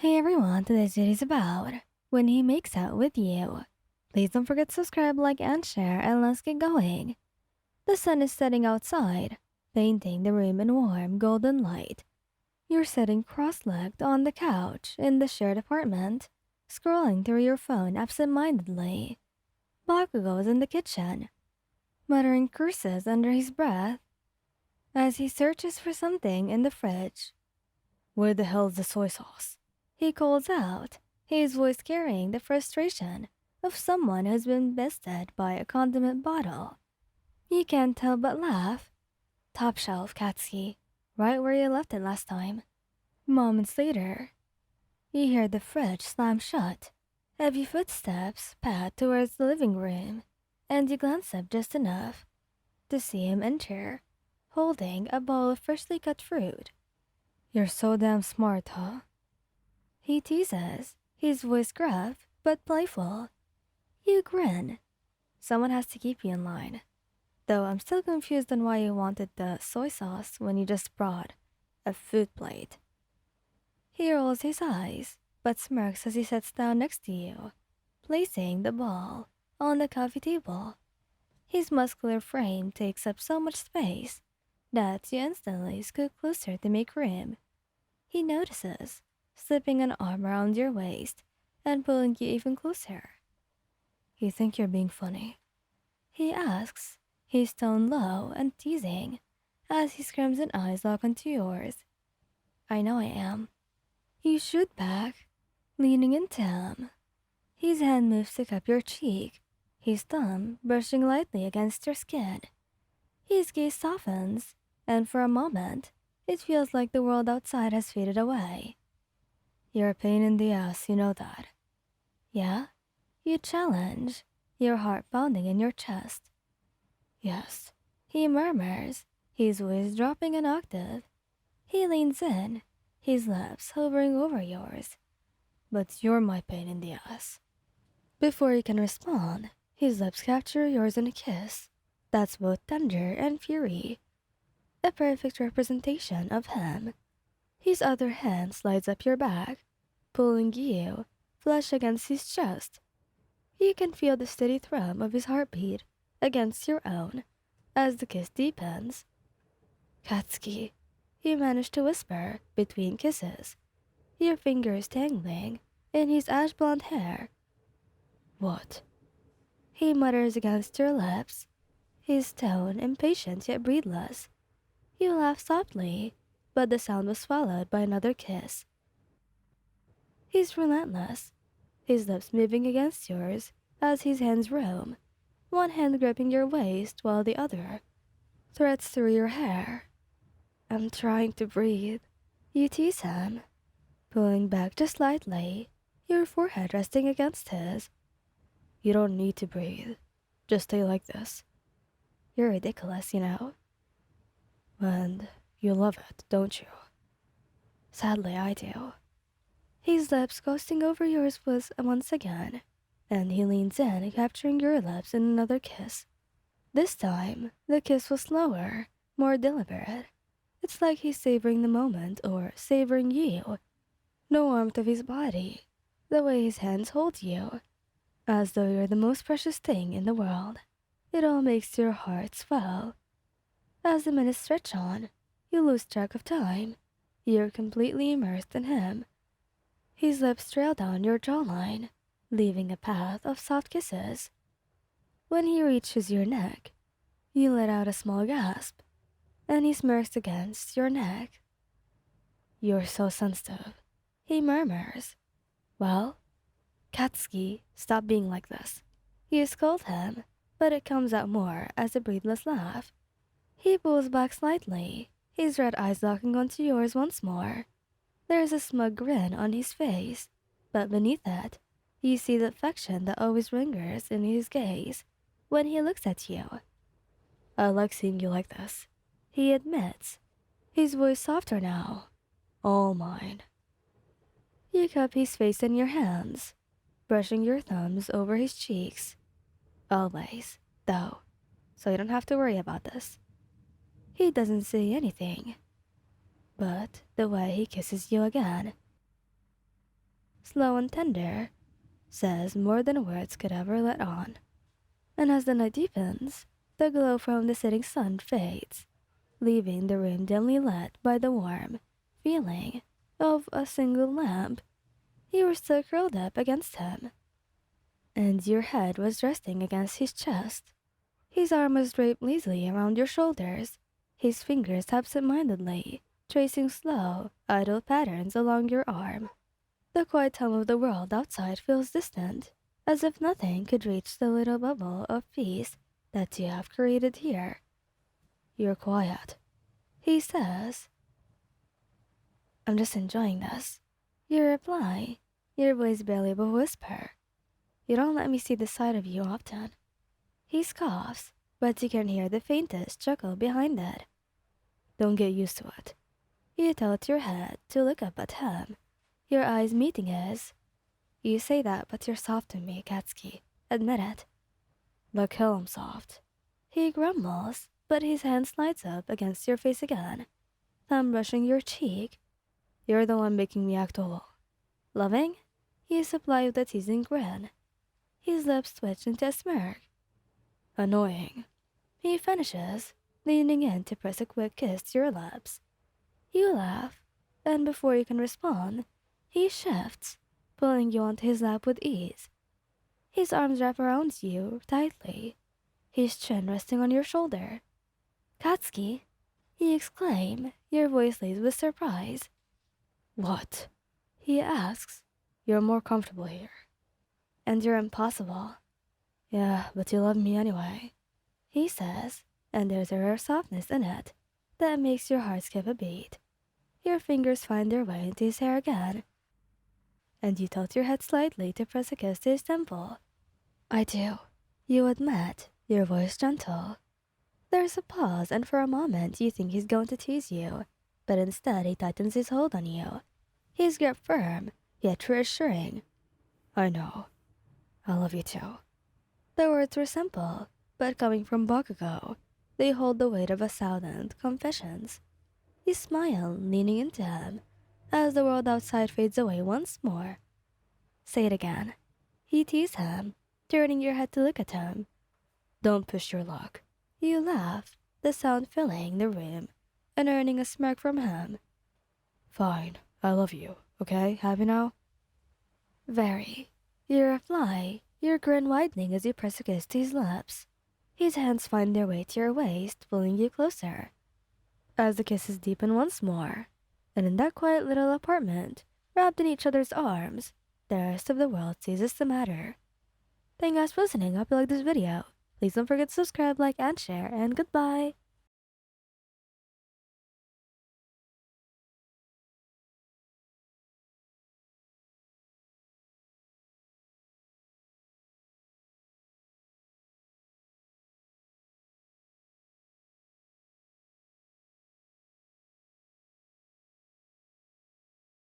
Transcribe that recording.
Hey everyone, today's video is about when he makes out with you. Please don't forget to subscribe, like, and share, and let's get going. The sun is setting outside, painting the room in warm golden light. You're sitting cross-legged on the couch in the shared apartment, scrolling through your phone absent-mindedly. Bakugou is in the kitchen, muttering curses under his breath as he searches for something in the fridge. Where the hell's the soy sauce? He calls out, his voice carrying the frustration of someone who's been bested by a condiment bottle. You can't help but laugh. Top shelf, Katsuki, right where you left it last time. Moments later, you hear the fridge slam shut. Heavy footsteps pad towards the living room, and you glance up just enough to see him enter, holding a bowl of freshly cut fruit. You're so damn smart, huh? He teases, his voice gruff but playful. You grin. Someone has to keep you in line. Though I'm still confused on why you wanted the soy sauce when you just brought a food plate. He rolls his eyes, but smirks as he sits down next to you, placing the bowl on the coffee table. His muscular frame takes up so much space that you instantly scoot closer to make room. He notices, slipping an arm around your waist and pulling you even closer. You think you're being funny? He asks, his tone low and teasing, as his crimson eyes lock onto yours. I know I am. You shoot back, leaning into him. His hand moves to cup your cheek, his thumb brushing lightly against your skin. His gaze softens, and for a moment, it feels like the world outside has faded away. You're a pain in the ass, you know that. Yeah? You challenge, your heart pounding in your chest. Yes, he murmurs, his voice dropping an octave. He leans in, his lips hovering over yours. But you're my pain in the ass. Before you can respond, his lips capture yours in a kiss that's both tender and fury. A perfect representation of him. His other hand slides up your back, pulling you, flush against his chest. You can feel the steady thrum of his heartbeat against your own as the kiss deepens. Katsuki, you manage to whisper between kisses, your fingers tangling in his ash blonde hair. What? He mutters against your lips, his tone impatient yet breathless. You laugh softly, but the sound was swallowed by another kiss. He's relentless, his lips moving against yours as his hands roam, one hand gripping your waist while the other threads through your hair. I'm trying to breathe. You tease him, pulling back just slightly, your forehead resting against his. You don't need to breathe. Just stay like this. You're ridiculous, you know. And you love it, don't you? Sadly, I do. His lips coasting over yours was once again, and he leans in, capturing your lips in another kiss. This time, the kiss was slower, more deliberate. It's like he's savoring the moment or savoring you. The warmth of his body, the way his hands hold you, as though you're the most precious thing in the world. It all makes your heart swell. As the minutes stretch on, you lose track of time. You're completely immersed in him. His lips trail down your jawline, leaving a path of soft kisses. When he reaches your neck, you let out a small gasp, and he smirks against your neck. You're so sensitive, he murmurs. Well, Katsuki, stop being like this. You scold him, but it comes out more as a breathless laugh. He pulls back slightly, his red eyes locking onto yours once more. There's a smug grin on his face, but beneath it, you see the affection that always lingers in his gaze when he looks at you. I like seeing you like this, he admits, his voice softer now. All mine. You cup his face in your hands, brushing your thumbs over his cheeks. Always, though, so you don't have to worry about this. He doesn't say anything, but the way he kisses you again, slow and tender, says more than words could ever let on. And as the night deepens, the glow from the setting sun fades, leaving the room dimly lit by the warm feeling of a single lamp. You were still curled up against him, and your head was resting against his chest. His arm was draped lazily around your shoulders, his fingers absent-mindedly tracing slow, idle patterns along your arm. The quiet hum of the world outside feels distant, as if nothing could reach the little bubble of peace that you have created here. You're quiet, he says. I'm just enjoying this. You reply, your voice barely a whisper. You don't let me see this side of you often. He scoffs, but you can hear the faintest chuckle behind it. Don't get used to it. You tilt your head to look up at him, your eyes meeting his. You say that, but you're soft to me, Katsuki. Admit it. Like hell I'm soft. He grumbles, but his hand slides up against your face again, thumb brushing your cheek. You're the one making me act all loving. You supply with a teasing grin. His lips twitch into a smirk. Annoying. He finishes, leaning in to press a quick kiss to your lips. You laugh, and before you can respond, he shifts, pulling you onto his lap with ease. His arms wrap around you tightly, his chin resting on your shoulder. Katsuki, he exclaims, your voice lays with surprise. What? He asks. You're more comfortable here. And you're impossible. Yeah, but you love me anyway, he says, and there's a rare softness in it that makes your heart skip a beat. Your fingers find their way into his hair again, and you tilt your head slightly to press a kiss to his temple. I do, you admit, your voice gentle. There's a pause, and for a moment you think he's going to tease you, but instead he tightens his hold on you. His grip firm, yet reassuring. I know. I love you too. The words were simple, but coming from Bakugou, they hold the weight of 1,000 confessions. You smile, leaning into him, as the world outside fades away once more. Say it again. He teased him, turning your head to look at him. Don't push your luck. You laugh, the sound filling the room, and earning a smirk from him. Fine, I love you, okay? Happy now? Very. You reply, your grin widening as you press a kiss to his lips. His hands find their way to your waist, pulling you closer. As the kisses deepen once more, and in that quiet little apartment, wrapped in each other's arms, the rest of the world ceases to matter. Thank you guys for listening. Hope you liked this video. Please don't forget to subscribe, like, and share, and goodbye.